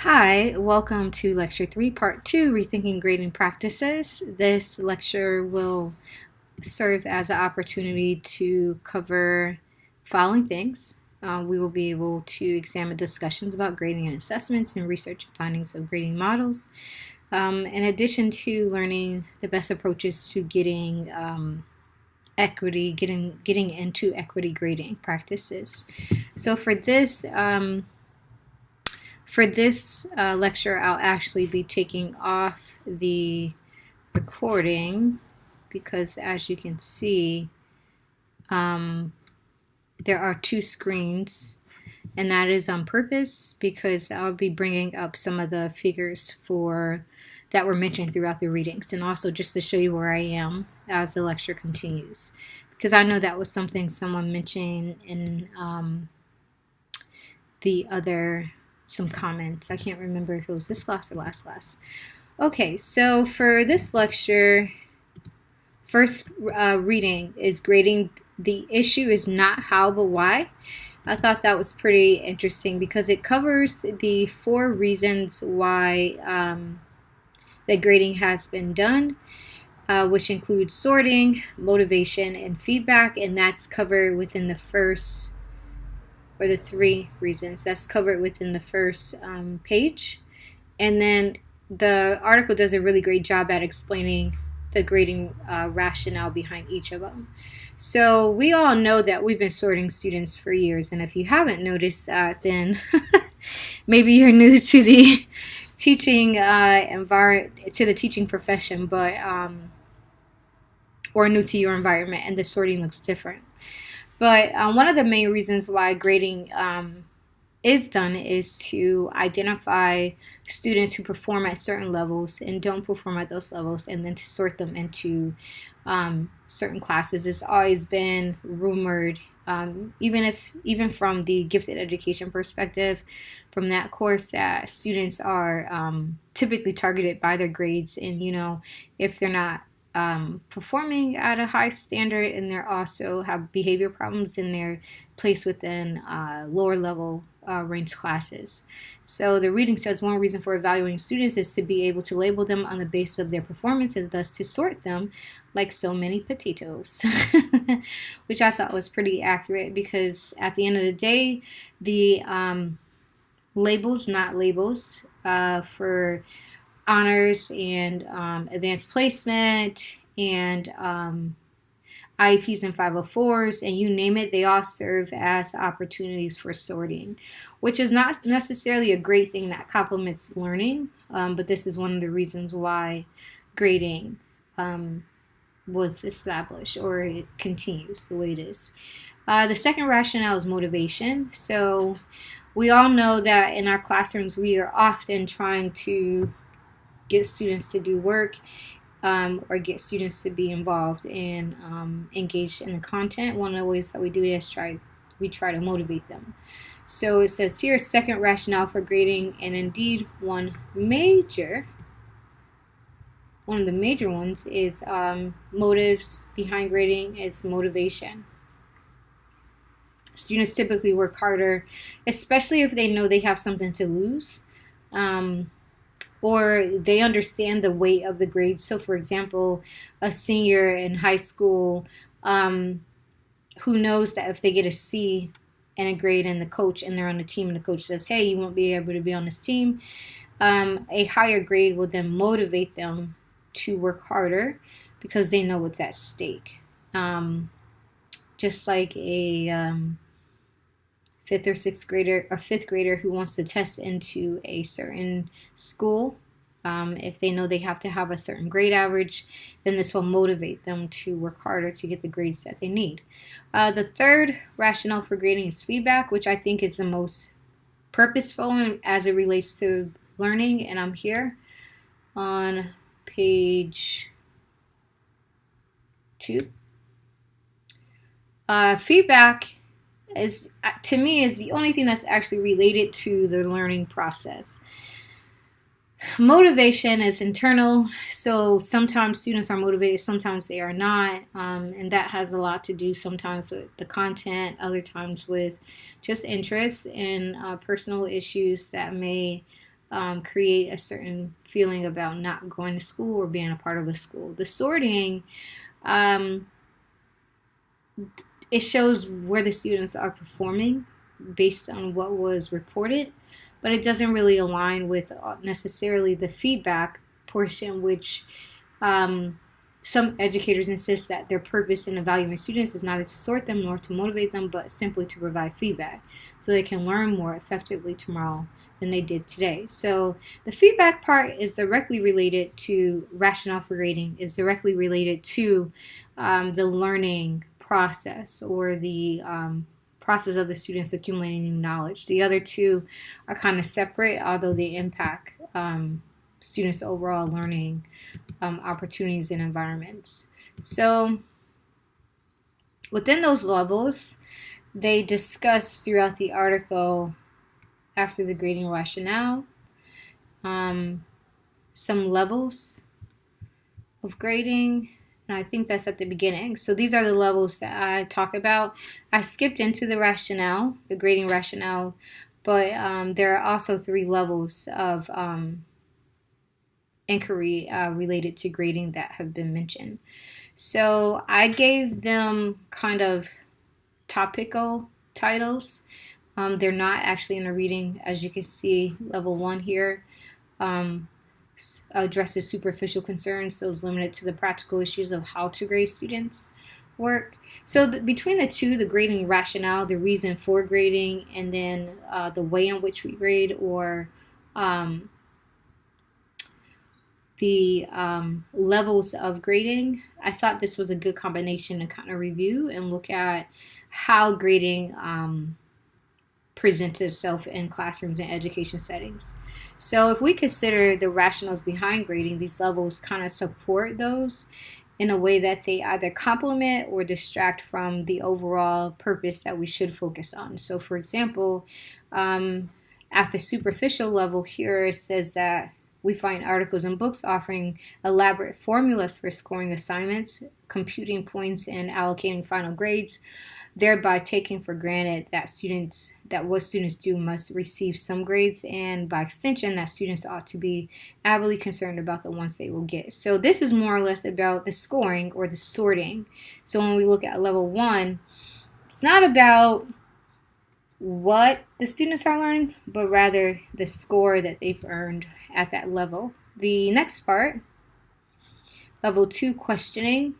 Hi, welcome to Lecture 3, Part 2, Rethinking Grading Practices. This lecture will serve as an opportunity to cover following things. We will be able to examine discussions about grading and assessments and research and findings of grading models, in addition to learning the best approaches to getting getting into equity grading practices. So for this lecture, I'll actually be taking off the recording because, as you can see, there are two screens, and that is on purpose because I'll be bringing up some of the figures that were mentioned throughout the readings, and also just to show you where I am as the lecture continues, because I know that was something someone mentioned in some comments. I can't remember if it was this class or last class. Okay, so for this lecture, first reading is grading. The issue is not how but why. I thought that was pretty interesting because it covers the 4 reasons why that grading has been done, which includes sorting, motivation, and feedback, and that's covered within the first, or the 3 reasons that's covered within the first page. And then the article does a really great job at explaining the grading rationale behind each of them. So we all know that we've been sorting students for years, and if you haven't noticed that, then maybe you're new to the teaching to the teaching profession, but or new to your environment, and the sorting looks different. But one of the main reasons why grading is done is to identify students who perform at certain levels and don't perform at those levels, and then to sort them into certain classes. It's always been rumored, even from the gifted education perspective, from that course, that students are typically targeted by their grades, and if they're not performing at a high standard and they also have behavior problems, then they're placed within lower level range classes. So the reading says one reason for evaluating students is to be able to label them on the basis of their performance and thus to sort them like so many potatoes, which I thought was pretty accurate because at the end of the day, the labels, not labels, for honors and advanced placement and IEPs and 504s, and you name it, they all serve as opportunities for sorting, which is not necessarily a great thing that complements learning, but this is one of the reasons why grading was established, or it continues the way it is. The second rationale is motivation. So we all know that in our classrooms, we are often trying to get students to do work, or get students to be involved and engaged in the content. One of the ways that we do it is we try to motivate them. So it says here, second rationale for grading, and indeed one of the major ones is motives behind grading is motivation. Students typically work harder, especially if they know they have something to lose, or they understand the weight of the grade. So for example, a senior in high school who knows that if they get a C in a grade and they're on the team and the coach says, hey, you won't be able to be on this team, a higher grade will then motivate them to work harder because they know what's at stake. Just like a fifth grader who wants to test into a certain school, if they know they have to have a certain grade average, then this will motivate them to work harder to get the grades that they need. The third rationale for grading is feedback, which I think is the most purposeful as it relates to learning, and I'm here on page 2. Feedback to me is the only thing that's actually related to the learning process. Motivation is internal, so sometimes students are motivated, sometimes they are not, and that has a lot to do sometimes with the content, other times with just interests and personal issues that may create a certain feeling about not going to school or being a part of a school. The sorting, um, it shows where the students are performing based on what was reported, but it doesn't really align with necessarily the feedback portion, which um, some educators insist that their purpose in evaluating students is neither to sort them nor to motivate them, but simply to provide feedback so they can learn more effectively tomorrow than they did today. So the feedback part is directly related to rationale for grading, is directly related to the learning process or the process of the students accumulating new knowledge. The other two are kind of separate, although they impact students' overall learning opportunities and environments. So within those levels, they discuss throughout the article, after the grading rationale, some levels of grading, and I think that's at the beginning. So these are the levels that I talk about. I skipped into the rationale, the grading rationale, but there are also 3 levels of inquiry related to grading that have been mentioned. So I gave them kind of topical titles. They're not actually in a reading. As you can see, level 1 here addresses superficial concerns, so it's limited to the practical issues of how to grade students' work. So between the two, the grading rationale, the reason for grading, and then the way in which we grade, or the levels of grading, I thought this was a good combination to kind of review and look at how grading presents itself in classrooms and education settings. So if we consider the rationales behind grading, these levels kind of support those in a way that they either complement or distract from the overall purpose that we should focus on. So for example, at the superficial level here, it says that we find articles and books offering elaborate formulas for scoring assignments, computing points, and allocating final grades, thereby taking for granted that what students do must receive some grades, and by extension that students ought to be avidly concerned about the ones they will get. So this is more or less about the scoring or the sorting. So when we look at level 1, it's not about what the students are learning, but rather the score that they've earned at that level. The next part, level 2, questioning.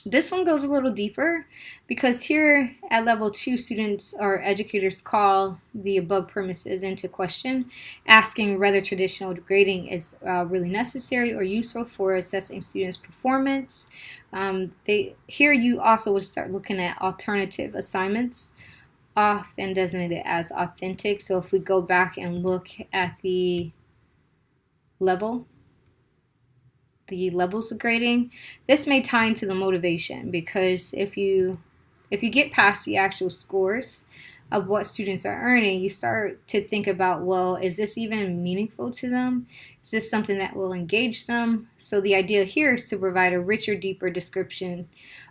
This one goes a little deeper because here at level 2, students or educators call the above premises into question, asking whether traditional grading is really necessary or useful for assessing students' performance. Here you also would start looking at alternative assignments, often designated as authentic. So if we go back and look at the levels of grading, this may tie into the motivation, because if you get past the actual scores of what students are earning, you start to think about, well, is this even meaningful to them? Is this something that will engage them? So the idea here is to provide a richer, deeper description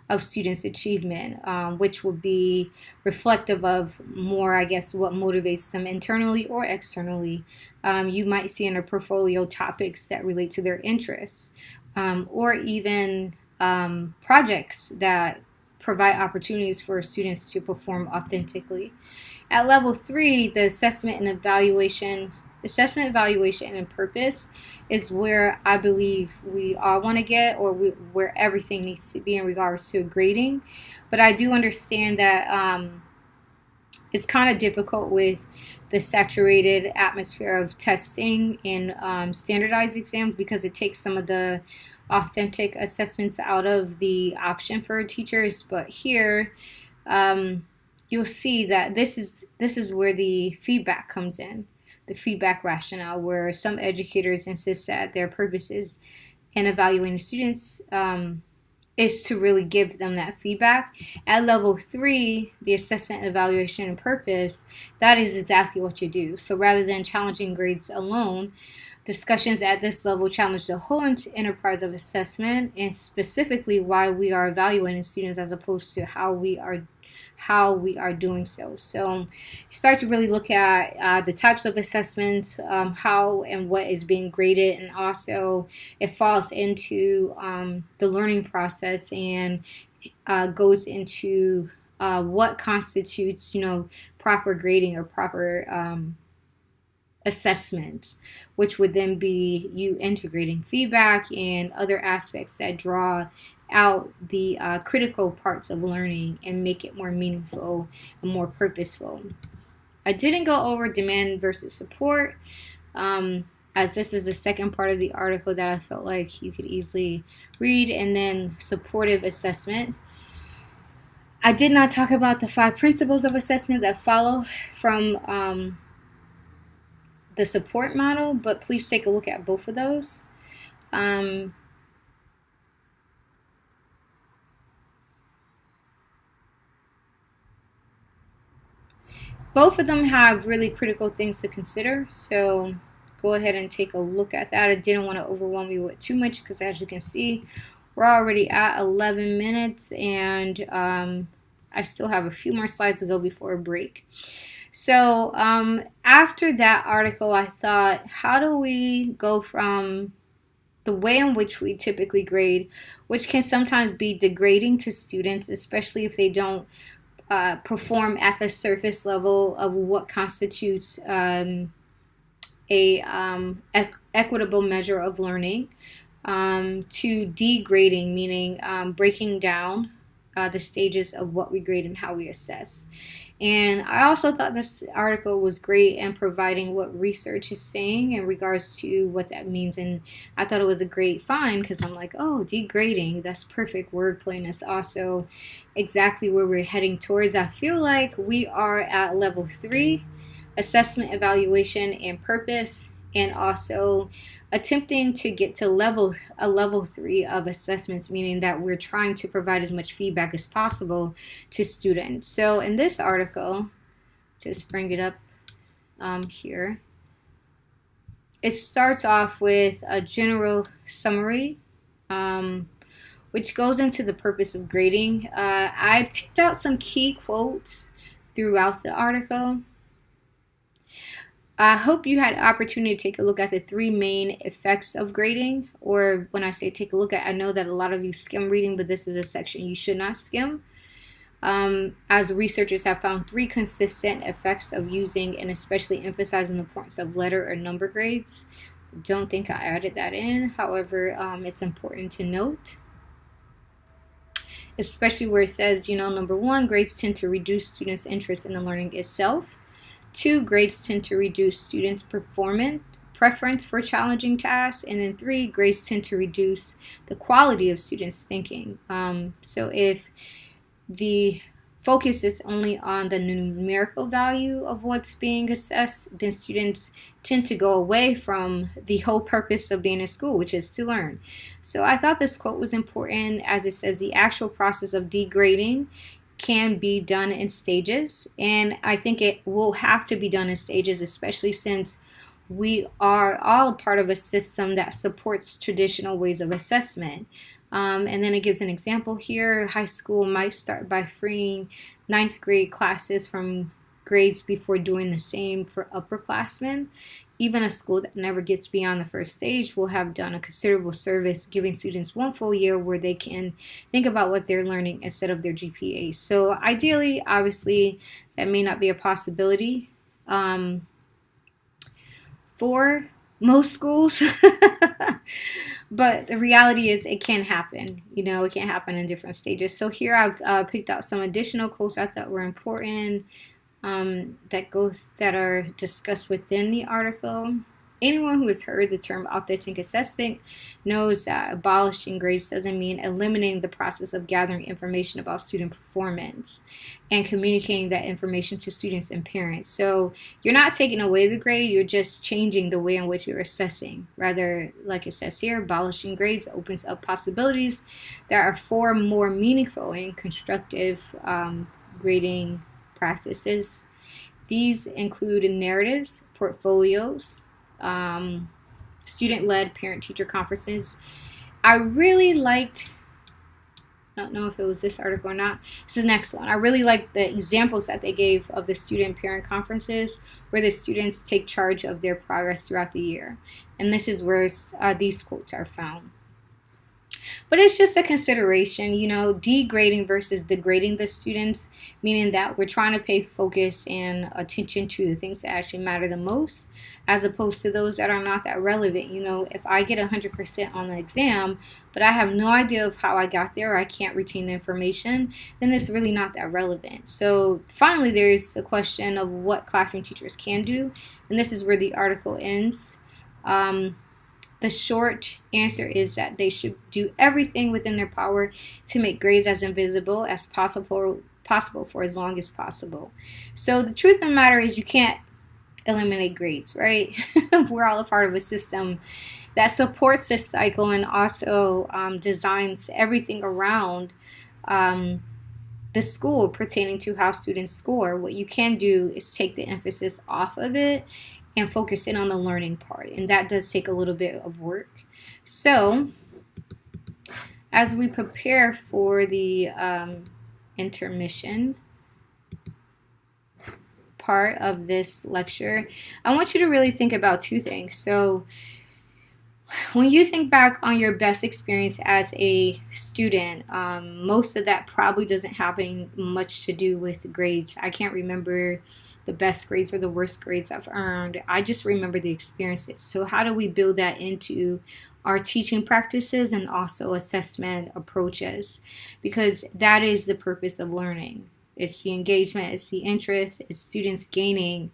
of students' achievement, which will be reflective of more, I guess, what motivates them internally or externally. You might see in a portfolio topics that relate to their interests, or even projects that provide opportunities for students to perform authentically. At level 3, the assessment, evaluation, and purpose is where I believe we all want to get, or where everything needs to be in regards to grading. But I do understand that it's kind of difficult with the saturated atmosphere of testing and standardized exams, because it takes some of the authentic assessments out of the option for teachers. But here you'll see that this is where the feedback comes in, the feedback rationale, where some educators insist that their purposes in evaluating students is to really give them that feedback. At level 3, the assessment, evaluation, and purpose, that is exactly what you do. So rather than challenging grades alone, discussions at this level challenge the whole enterprise of assessment, and specifically why we are evaluating students as opposed to how how we are doing so. So you start to really look at the types of assessments, how and what is being graded, and also it falls into the learning process and goes into what constitutes, proper grading or proper assessments, which would then be you integrating feedback and other aspects that draw out the critical parts of learning and make it more meaningful and more purposeful. I didn't go over demand versus support, as this is the second part of the article that I felt like you could easily read, and then supportive assessment. I did not talk about the 5 principles of assessment that follow from the support model, but please take a look at both of those. Both of them have really critical things to consider, so go ahead and take a look at that. I didn't want to overwhelm you with too much because, as you can see, we're already at 11 minutes and I still have a few more slides to go before a break. So after that article, I thought, how do we go from the way in which we typically grade, which can sometimes be degrading to students, especially if they don't perform at the surface level of what constitutes equitable measure of learning, to degrading, meaning breaking down the stages of what we grade and how we assess. And I also thought this article was great in providing what research is saying in regards to what that means. And I thought it was a great find because I'm like, oh, degrading, that's perfect wordplay. And it's also exactly where we're heading towards. I feel like we are at level 3, assessment, evaluation, and purpose, and also attempting to get to level 3 of assessments, meaning that we're trying to provide as much feedback as possible to students. So in this article, just bring it up here, it starts off with a general summary, which goes into the purpose of grading. I picked out some key quotes throughout the article. I hope you had opportunity to take a look at the 3 main effects of grading, or when I say take a look at, I know that a lot of you skim reading, but this is a section you should not skim. As researchers have found 3 consistent effects of using and especially emphasizing the importance of letter or number grades. Don't think I added that in, however, it's important to note. Especially where it says, number 1, grades tend to reduce students' interest in the learning itself. 2, grades tend to reduce students' preference for challenging tasks. And then 3, grades tend to reduce the quality of students' thinking. So if the focus is only on the numerical value of what's being assessed, then students tend to go away from the whole purpose of being in school, which is to learn. So I thought this quote was important, as it says the actual process of degrading can be done in stages, and I think it will have to be done in stages, especially since we are all a part of a system that supports traditional ways of assessment. And then it gives an example here. High school might start by freeing 9th grade classes from grades before doing the same for upperclassmen. Even a school that never gets beyond the first stage will have done a considerable service, giving students 1 full year where they can think about what they're learning instead of their GPA. So ideally, obviously, that may not be a possibility for most schools. But the reality is it can happen. It can happen in different stages. So here I've picked out some additional quotes I thought were important that are discussed within the article. Anyone who has heard the term authentic assessment knows that abolishing grades doesn't mean eliminating the process of gathering information about student performance and communicating that information to students and parents. So you're not taking away the grade, you're just changing the way in which you're assessing. Rather, like it says here, abolishing grades opens up possibilities that are for more meaningful and constructive grading practices. These include narratives, portfolios, student-led parent-teacher conferences. I really liked I don't know if it was this article or not. This is the next one. I really like the examples that they gave of the student parent conferences where the students take charge of their progress throughout the year. And this is where these quotes are found. But it's just a consideration, degrading versus degrading the students, meaning that we're trying to pay focus and attention to the things that actually matter the most, as opposed to those that are not that relevant. If I get 100% on the exam, but I have no idea of how I got there, or I can't retain the information, then it's really not that relevant. So finally, there's a question of what classroom teachers can do, and this is where the article ends. The short answer is that they should do everything within their power to make grades as invisible as possible for as long as possible. So the truth of the matter is you can't eliminate grades, right? We're all a part of a system that supports this cycle and also designs everything around the school pertaining to how students score. What you can do is take the emphasis off of it and focus in on the learning part. And that does take a little bit of work. So as we prepare for the intermission part of this lecture, I want you to really think about two things. So when you think back on your best experience as a student, most of that probably doesn't have much to do with grades. I can't remember the best grades or the worst grades I've earned. I just remember the experiences. So how do we build that into our teaching practices and also assessment approaches? Because that is the purpose of learning. It's the engagement, it's the interest, it's students gaining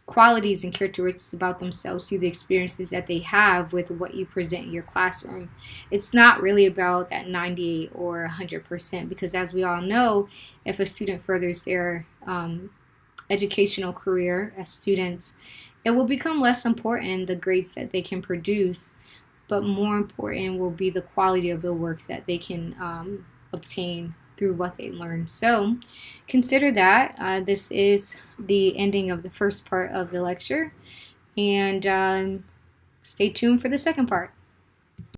qualities and characteristics about themselves through the experiences that they have with what you present in your classroom. It's not really about that 98 or 100%, because as we all know, if a student furthers their educational career as students, it will become less important the grades that they can produce, but more important will be the quality of the work that they can obtain through what they learn. So consider that. This is the ending of the first part of the lecture, and stay tuned for the second part.